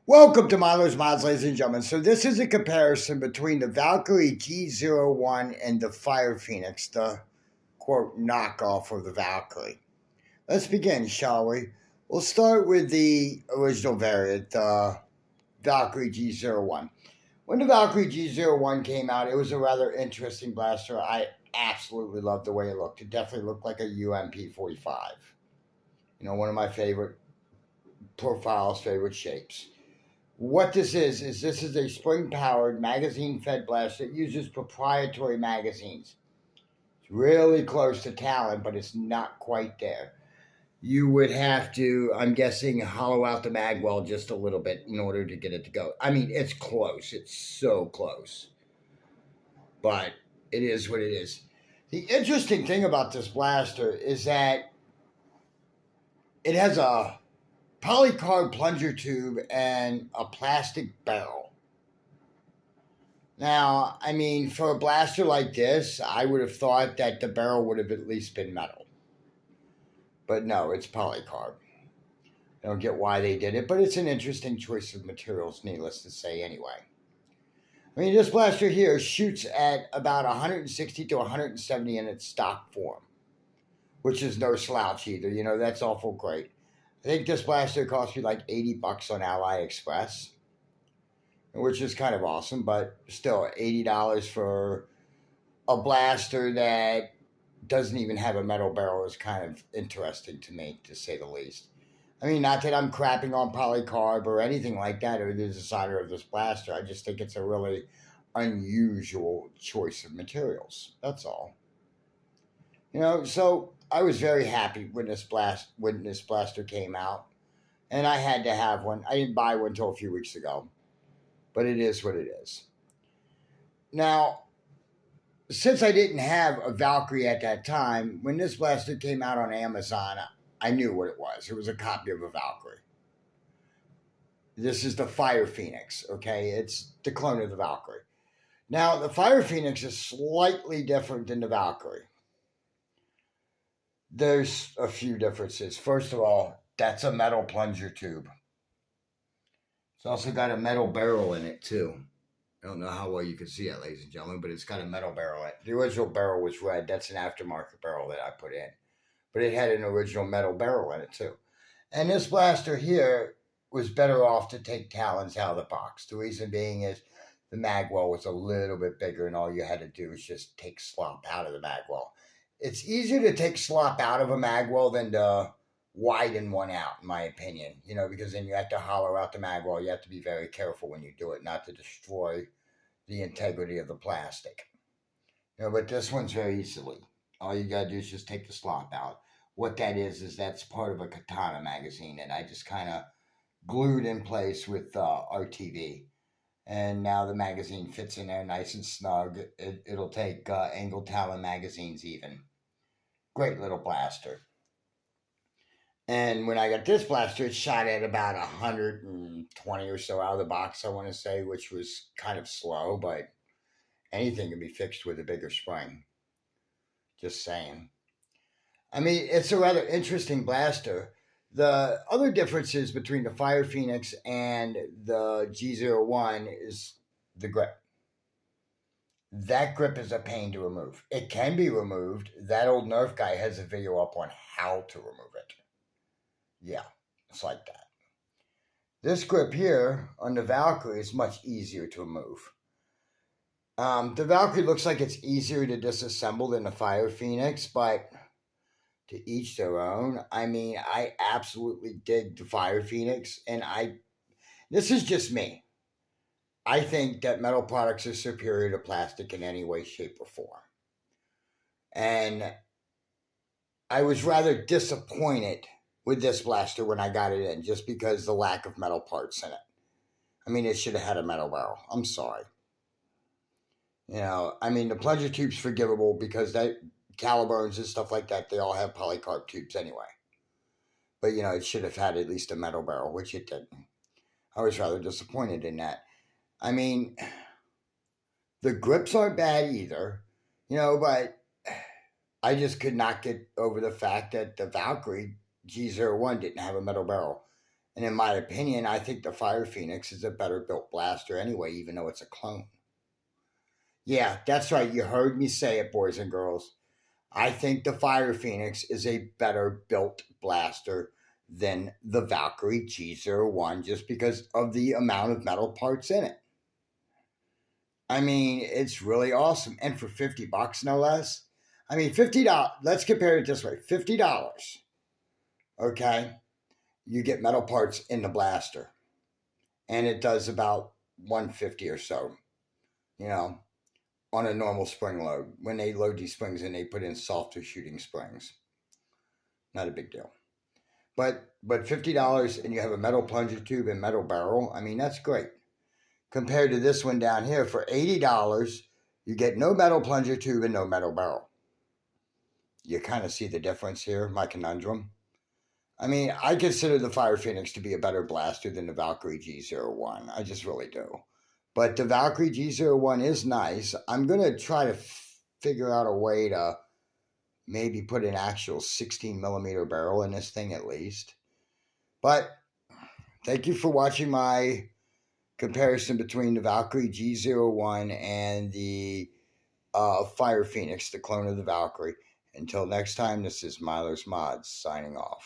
Welcome to Milo's Mods, ladies and gentlemen. So this is a comparison between the Valkyrie G01 and the Fire Phoenix, the quote knockoff of the Valkyrie. Let's begin, shall we? We'll start with the original variant, the Valkyrie G01. When the Valkyrie G01 came out, it was a rather interesting blaster. I absolutely loved the way it looked. It definitely looked like a UMP-45. One of my favorite profiles, favorite shapes. What this is this is a spring-powered, magazine-fed blaster that uses proprietary magazines. It's really close to Talon, but it's not quite there. You would have to, I'm guessing, hollow out the mag well just a little bit in order to get it to go. I mean, it's close. It's so close. But it is what it is. The interesting thing about this blaster is that it has a polycarb plunger tube and a plastic barrel. Now, I mean, for a blaster like this, I would have thought that the barrel would have at least been metal. But no, it's polycarb. I don't get why they did it, but it's an interesting choice of materials, needless to say, anyway. I mean, this blaster here shoots at about 160 to 170 in its stock form, which is no slouch either. That's awful great. I think this blaster cost me like $80 on AliExpress, which is kind of awesome, but still $80 for a blaster that doesn't even have a metal barrel is kind of interesting to me, to say the least. I mean, not that I'm crapping on polycarb or anything like that, or the designer of this blaster. I just think it's a really unusual choice of materials. That's all. So I was very happy when this blaster came out, and I had to have one. I didn't buy one until a few weeks ago, but it is what it is. Now, since I didn't have a Valkyrie at that time, when this blaster came out on Amazon, I knew what it was. It was a copy of a Valkyrie. This is the Fire Phoenix, okay? It's the clone of the Valkyrie. Now, the Fire Phoenix is slightly different than the Valkyrie. There's a few differences. First of all, that's a metal plunger tube. It's also got a metal barrel in it, too. I don't know how well you can see it, ladies and gentlemen, but it's got a metal barrel in it. The original barrel was red. That's an aftermarket barrel that I put in. But it had an original metal barrel in it, too. And this blaster here was better off to take Talons out of the box. The reason being is the magwell was a little bit bigger, and all you had to do was just take slop out of the magwell. It's easier to take slop out of a magwell than to widen one out, in my opinion. Because then you have to hollow out the magwell. You have to be very careful when you do it, not to destroy the integrity of the plastic. But this one's very easily. All you gotta do is just take the slop out. What that is that's part of a katana magazine, and I just kind of glued in place with RTV. And now the magazine fits in there nice and snug. It'll take angled Talon magazines even. Great little blaster. And when I got this blaster, it shot at about 120 or so out of the box, I want to say, which was kind of slow, but anything can be fixed with a bigger spring. Just saying. I mean, it's a rather interesting blaster. The other differences between the Fire Phoenix and the G01 is the grip. That grip is a pain to remove. It can be removed. That old Nerf guy has a video up on how to remove it. Yeah, it's like that. This grip here on the Valkyrie is much easier to remove. The Valkyrie looks like it's easier to disassemble than the Fire Phoenix, but to each their own. I mean, I absolutely dig the Fire Phoenix, and this is just me. I think that metal products are superior to plastic in any way, shape, or form. And I was rather disappointed with this blaster when I got it in, just because the lack of metal parts in it. I mean, it should have had a metal barrel. I'm sorry. I mean, the plunger tube's forgivable because caliburns and stuff like that, they all have polycarb tubes anyway. But, it should have had at least a metal barrel, which it didn't. I was rather disappointed in that. I mean, the grips aren't bad either, but I just could not get over the fact that the Valkyrie G01 didn't have a metal barrel. And in my opinion, I think the Fire Phoenix is a better built blaster anyway, even though it's a clone. Yeah, that's right. You heard me say it, boys and girls. I think the Fire Phoenix is a better built blaster than the Valkyrie G01 just because of the amount of metal parts in it. I mean, it's really awesome. And for $50 no less. I mean, $50, let's compare it this way. $50, okay? You get metal parts in the blaster. And it does about 150 or so, you know, on a normal spring load. When they load these springs in, they put in softer shooting springs. Not a big deal. But $50 and you have a metal plunger tube and metal barrel. I mean, that's great. Compared to this one down here, for $80, you get no metal plunger tube and no metal barrel. You kind of see the difference here, my conundrum. I mean, I consider the Fire Phoenix to be a better blaster than the Valkyrie G01. I just really do. But the Valkyrie G01 is nice. I'm going to try to figure out a way to maybe put an actual 16 millimeter barrel in this thing at least. But thank you for watching my comparison between the Valkyrie G01 and the Fire Phoenix, the clone of the Valkyrie. Until next time, this is Myler's Mods signing off.